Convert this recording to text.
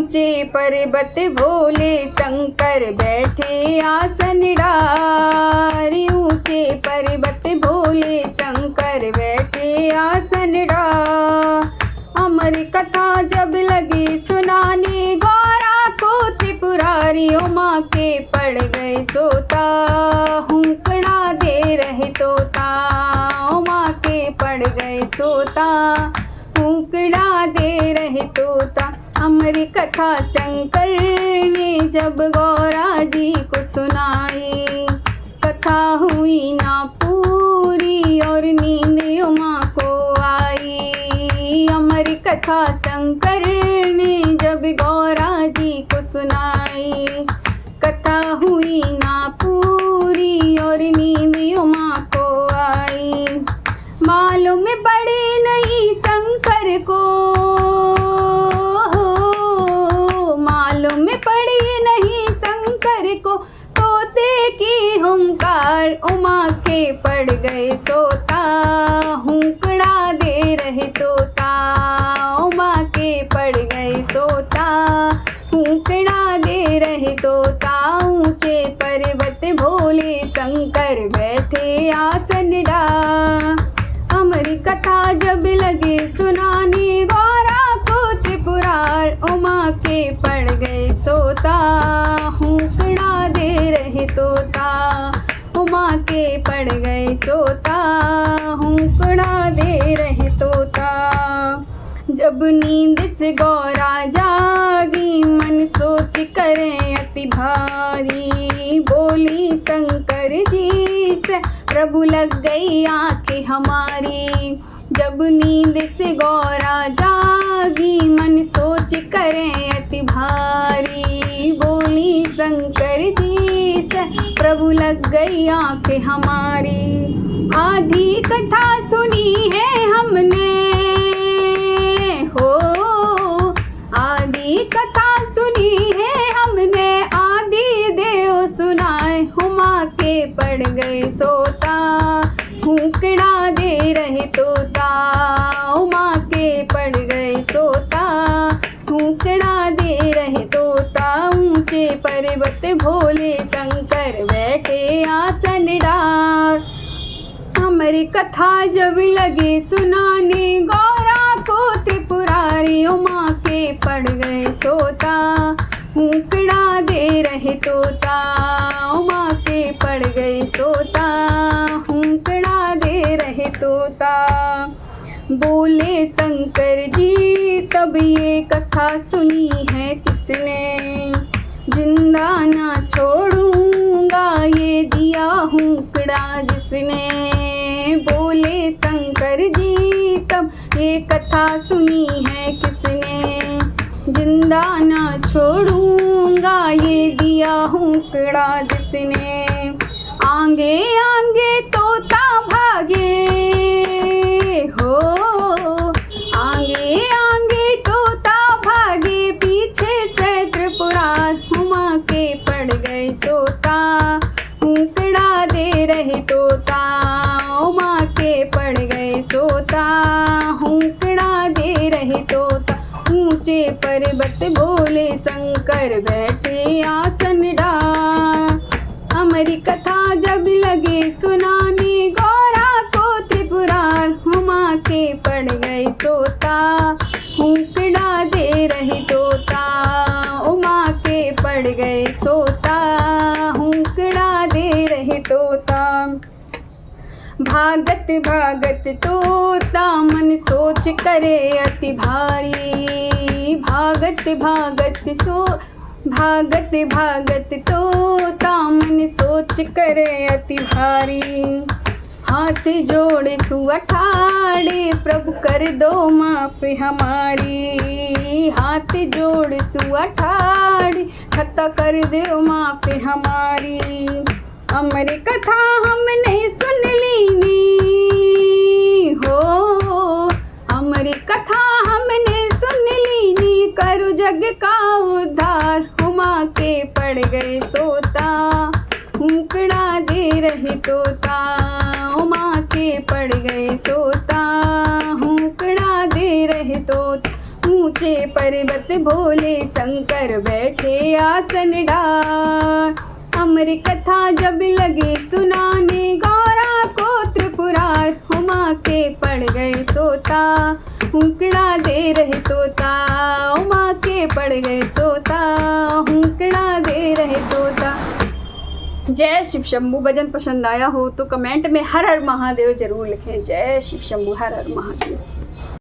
ऊंचे पर्वत भोले शंकर बैठे आसन डार। ऊंचे पर्वत भोले शंकर बैठे आसन डार। अमर कथा जब लगी सुनाने गौरा को त्रिपुरारी उमा के पड़ गए सोता। हुंकड़ा दे रहे तोता उमा के पड़ गए सोता। हुंकड़ा दे रहे तोता। अमर कथा शंकर ने जब गौरा जी को सुनाई। कथा हुई ना पूरी और नींद उमा को आई। अमर कथा शंकर ने जब गौरा जी को सुनाई। कथा हुई ना पूरी और नींद उमा को आई। मालूम पड़े नहीं शंकर को, मालूम पड़ी नहीं शंकर को तोते की हुंकार। उमा के पड़ गए सोता। हुंकड़ा दे रहे तोता उमा के पड़ गए सोता। हुंकड़ा दे रहे तोता। ऊंचे पर्वत भोले शंकर बैठे आसन डार। अमर कथा जब लगे सुनाने गौरा को त्रिपुरार उमा के पड़ गए सोता। हुंकड़ा दे रहे तोता उमा के पड़ गए सोता। हुंकड़ा दे रहे तोता। जब नींद से गौरा जागी मन सोच करें अति भारी। बोली शंकर जी से प्रभु लग गई आंखें हमारी। जब नींद से गौरा जागी मन सोच करें अति भारी। बोली शंकर जी से प्रभु लग गई आंखें हमारी। आधी कथा सुनी है हमने हो, आधी कथा सुनी है हमने। आदि देव सुनाए उमा के पड़ गए सोता। हुंकड़ा दे रहे तोता उमा के पड़ गए सोता। हुंकड़ा दे रहे तोता। ऊंचे पर्वत भोले शंकर बैठे आसन डार। अमर कथा जब लगे सुनाने गौरा को त्रिपुरारी उमा के पड़ गए सोता। हुंकड़ा दे रहे तोता उमा के पड़ गए सोता। हुंकड़ा दे रहे तोता। बोले शंकर जी तब ये कथा सुनी है किसने। जिंदा ना छोड़ूंगा ये दिया हुंकड़ा जिसने। बोले शंकर जी तब ये कथा सुनी है किसने। जिंदा ना छोड़ूंगा ये दिया हुंकड़ा जिसने। आगे आगे तोता भागे हो, आगे आगे तोता भागे। पीछे से त्रिपुरार उमा के पड़ गए सोता। हुंकड़ा दे रहे तोता उमा के पड़ गए सोता। हुंकड़ा दे रहे तोता। ऊंचे पर्वत भोले शंकर बैठे आसन डार। अमर कथा जब लगे सुनाने गौरा को त्रिपुरार उमा के पड़ गए सोता। हुंकड़ा दे रहे तोता उमा के पड़ गए सोता। हुंकड़ा दे रहे तोता। भागत भागत तोता मन सोच करे अति भारी। भागत भागत भागत भागत तोता मन सोच करे अति भारी। हाथ जोड़े सुआ ठाड़े प्रभु कर दो माफ हमारी। हाथ जोड़ सुआ ठाड़े खता कर दो माफ हमारी। अमर कथा हमने सुन लीनी हो, अमर कथा हमने सुन लीनी। करो जग का उद्धार उमा के पड़ गए सोता। हुंकड़ा दे रहे तोता उमा के पड़ गए सोता। हुंकड़ा दे रहे तोता। ऊंचे पर्वत भोले शंकर बैठे आसन डार। अमर कथा जब लगे सुनाने गौरा को त्रिपुरार। हुमा के पड़ गए सोता हुंकड़ा दे रहे तोता। उमा के पड़ गए सोता हुंकड़ा दे रहे तोता। जय शिव शंभू। भजन पसंद आया हो तो कमेंट में हर हर महादेव जरूर लिखें। जय शिव शंभू, हर हर महादेव।